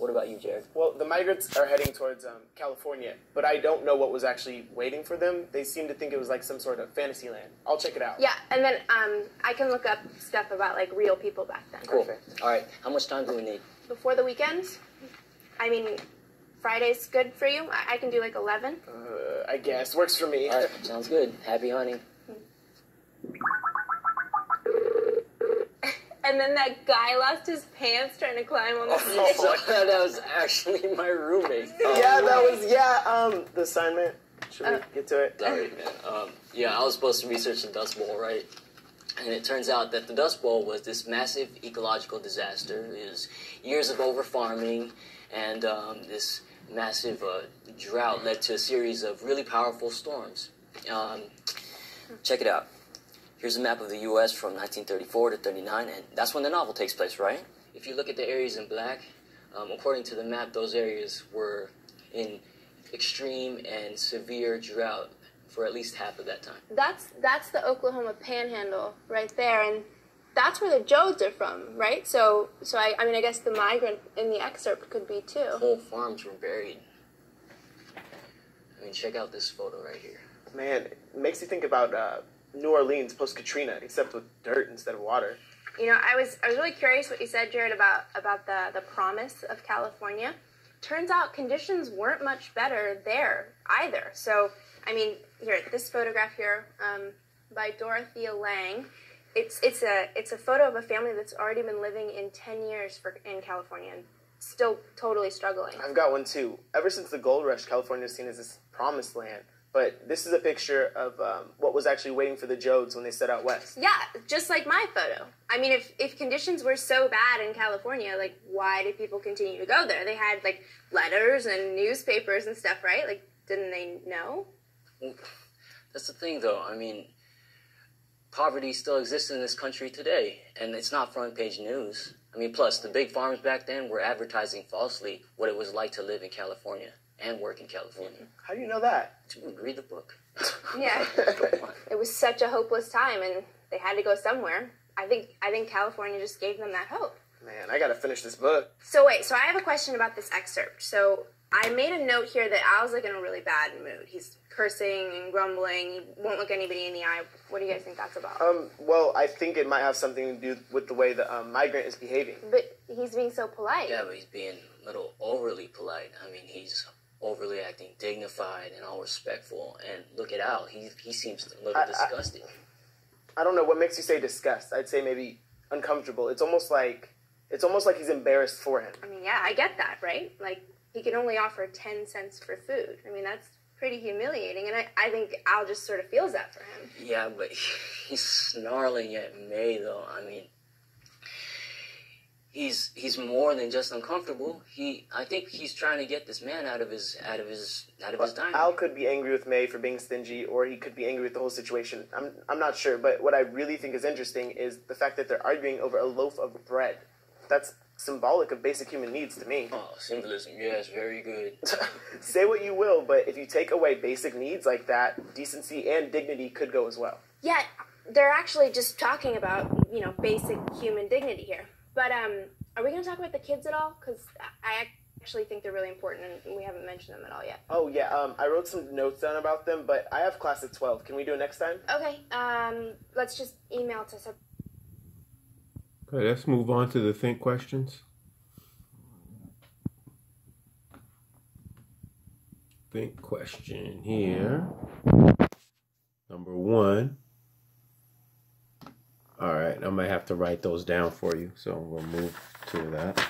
What about you, Jared? Well, the migrants are heading towards California, but I don't know what was actually waiting for them. They seem to think it was like some sort of fantasy land. I'll check it out. Yeah, and then I can look up stuff about like real people back then. Cool. Perfect. All right. How much time do we need? Before the weekend? I mean, Friday's good for you? I can do like 11. I guess. Works for me. All right. Sounds good. Happy hunting. And then that guy lost his pants trying to climb on the Oh, so that was actually my roommate. Yeah, that was, the assignment. Should we get to it? Sorry, man. Yeah, I was supposed to research the Dust Bowl, right? And it turns out that the Dust Bowl was this massive ecological disaster. It was years of over-farming, and this massive drought led to a series of really powerful storms. Check it out. Here's a map of the U.S. from 1934 to 39, and that's when the novel takes place, right? If you look at the areas in black, according to the map, those areas were in extreme and severe drought for at least half of that time. That's the Oklahoma Panhandle right there, and that's where the Jodes are from, right? So I mean, I guess the migrant in the excerpt could be too. Whole farms were buried. I mean, check out this photo right here. Man, it makes you think about New Orleans post-Katrina, except with dirt instead of water. You know, I was really curious what you said, Jared, about the promise of California. Turns out conditions weren't much better there either. So, I mean, here, this photograph here by Dorothea Lang, it's a photo of a family that's already been living in 10 years in California and still totally struggling. I've got one too. Ever since the gold rush, California is seen as this promised land. But this is a picture of what was actually waiting for the Jodes when they set out west. Yeah, just like my photo. I mean, if conditions were so bad in California, like, why did people continue to go there? They had, like, letters and newspapers and stuff, right? Like, didn't they know? Well, that's the thing, though. I mean, poverty still exists in this country today, and it's not front-page news. I mean, plus, the big farms back then were advertising falsely what it was like to live in California and work in California. How do you know that? Read the book. Yeah. It was such a hopeless time, and they had to go somewhere. I think California just gave them that hope. Man, I gotta finish this book. So wait, so I have a question about this excerpt. So I made a note here that Al's like in a really bad mood. He's cursing and grumbling. He won't look anybody in the eye. What do you guys think that's about? Well, I think it might have something to do with the way the migrant is behaving. But he's being so polite. Yeah, but he's being a little overly polite. I mean, he's overly acting dignified and all respectful. And look at Al. He seems a little disgusted. I don't know what makes you say disgust. I'd say maybe uncomfortable. It's almost like he's embarrassed for him. I mean, yeah, I get that, right? Like, he can only offer 10 cents for food. I mean, that's pretty humiliating, and I think Al just sort of feels that for him. Yeah, but he's snarling at May, though. I mean, he's more than just uncomfortable. I think he's trying to get this man out of his diner. Al could be angry with May for being stingy, or he could be angry with the whole situation. I'm not sure, but what I really think is interesting is the fact that they're arguing over a loaf of bread. That's symbolic of basic human needs to me. Oh, symbolism, yes, very good. Say what you will, but if you take away basic needs like that, decency and dignity could go as well. Yeah, they're actually just talking about, basic human dignity here. But are we going to talk about the kids at all? Because I actually think they're really important, and we haven't mentioned them at all yet. Oh, yeah, I wrote some notes down about them, but I have class at 12. Can we do it next time? Okay, let's just email to some. Okay, let's move on to the think questions. Think question here. Number 1. All right, I might have to write those down for you, so we'll move to that.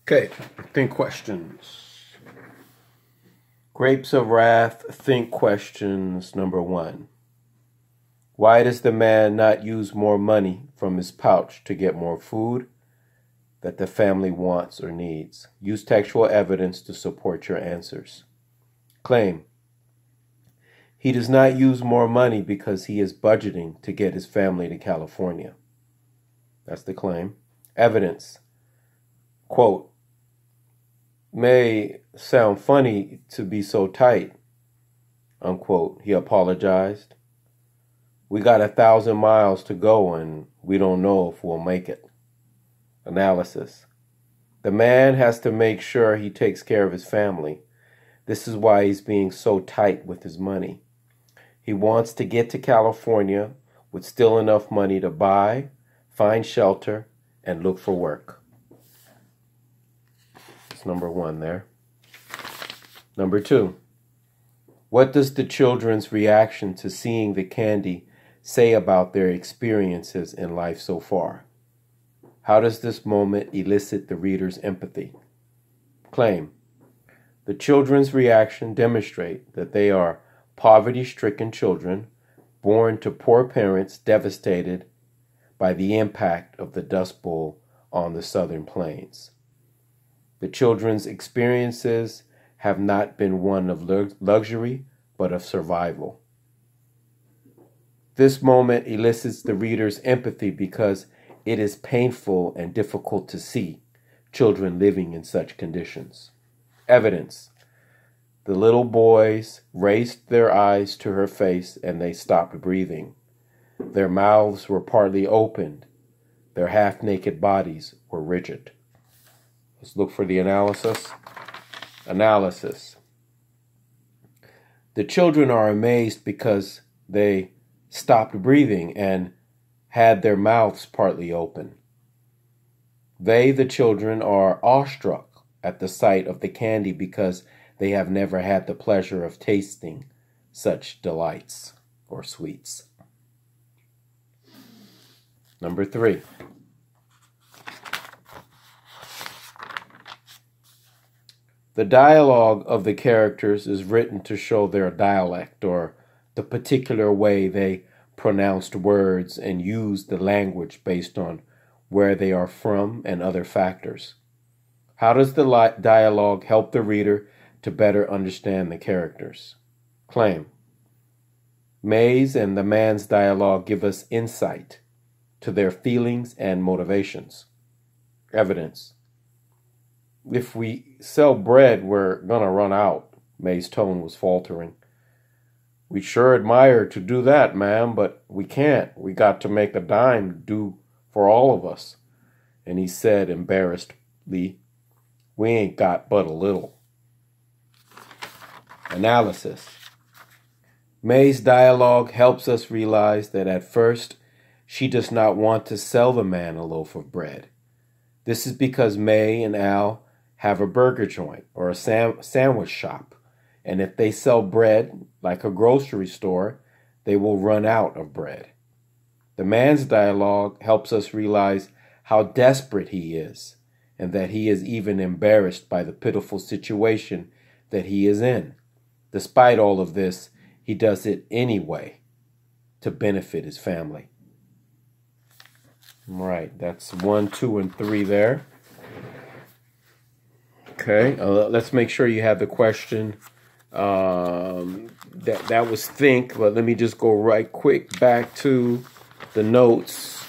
Okay, think questions. Grapes of Wrath, think questions number 1. Why does the man not use more money from his pouch to get more food that the family wants or needs? Use textual evidence to support your answers. Claim. He does not use more money because he is budgeting to get his family to California. That's the claim. Evidence. Quote, may sound funny to be so tight, unquote. He apologized. We got 1,000 miles to go and we don't know if we'll make it. Analysis. The man has to make sure he takes care of his family. This is why he's being so tight with his money. He wants to get to California with still enough money to buy, find shelter, and look for work. That's number one there. Number two. What does the children's reaction to seeing the candy say about their experiences in life so far? How does this moment elicit the reader's empathy? Claim. The children's reaction demonstrate that they are poverty-stricken children born to poor parents devastated by the impact of the Dust Bowl on the Southern Plains. The children's experiences have not been one of luxury, but of survival. This moment elicits the reader's empathy because it is painful and difficult to see children living in such conditions. Evidence. The little boys raised their eyes to her face and they stopped breathing. Their mouths were partly opened. Their half-naked bodies were rigid. Let's look for the analysis. Analysis. The children are amazed because they stopped breathing and had their mouths partly open. They, the children, are awestruck at the sight of the candy because they have never had the pleasure of tasting such delights or sweets. Number three. The dialogue of the characters is written to show their dialect or the particular way they pronounced words and used the language based on where they are from and other factors. How does the dialogue help the reader to better understand the characters? Claim. May's and the man's dialogue give us insight to their feelings and motivations. Evidence. If we sell bread, we're gonna run out. May's tone was faltering. We sure admire to do that, ma'am, but we can't. We got to make a dime do for all of us. And he said embarrassedly, we ain't got but a little. Analysis. May's dialogue helps us realize that at first, she does not want to sell the man a loaf of bread. This is because May and Al have a burger joint or a sandwich shop. And if they sell bread, like a grocery store, they will run out of bread. The man's dialogue helps us realize how desperate he is, and that he is even embarrassed by the pitiful situation that he is in. Despite all of this, he does it anyway to benefit his family. Right, that's 1, 2, and 3 there. Okay, let's make sure you have the question. That was think, but let me just go right quick back to the notes.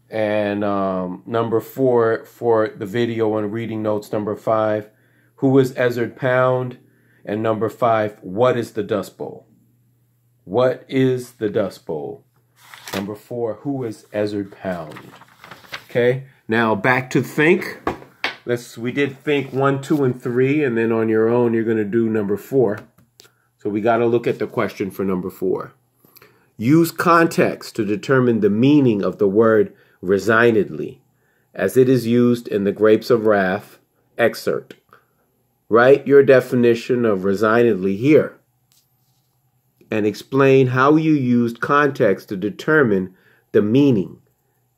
And number 4 for the video and reading notes. Number 5, who is Ezard Pound? And number 5, what is the Dust Bowl? What is the Dust Bowl? Number 4, who is Ezard Pound? Okay, now back to think. We did think 1, 2, and 3, and then on your own, you're going to do number 4. So we got to look at the question for number 4. Use context to determine the meaning of the word resignedly, as it is used in the Grapes of Wrath excerpt. Write your definition of resignedly here, and explain how you used context to determine the meaning.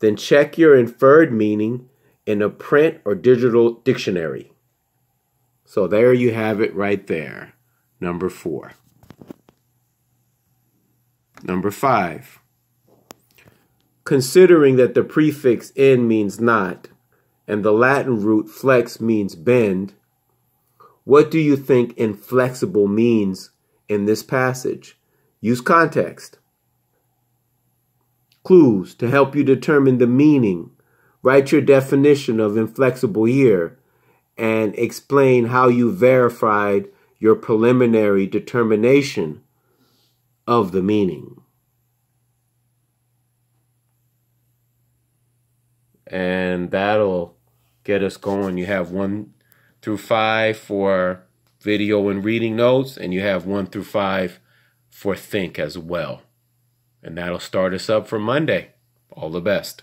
Then check your inferred meaning in a print or digital dictionary. So there you have it right there. Number 4. Number 5. Considering that the prefix in means not, and the Latin root flex means bend, what do you think inflexible means in this passage? Use context. Clues to help you determine the meaning. Write your definition of inflexible here and explain how you verified your preliminary determination of the meaning. And that'll get us going. You have 1 through 5 for video and reading notes, and you have 1 through 5 for think as well. And that'll start us up for Monday. All the best.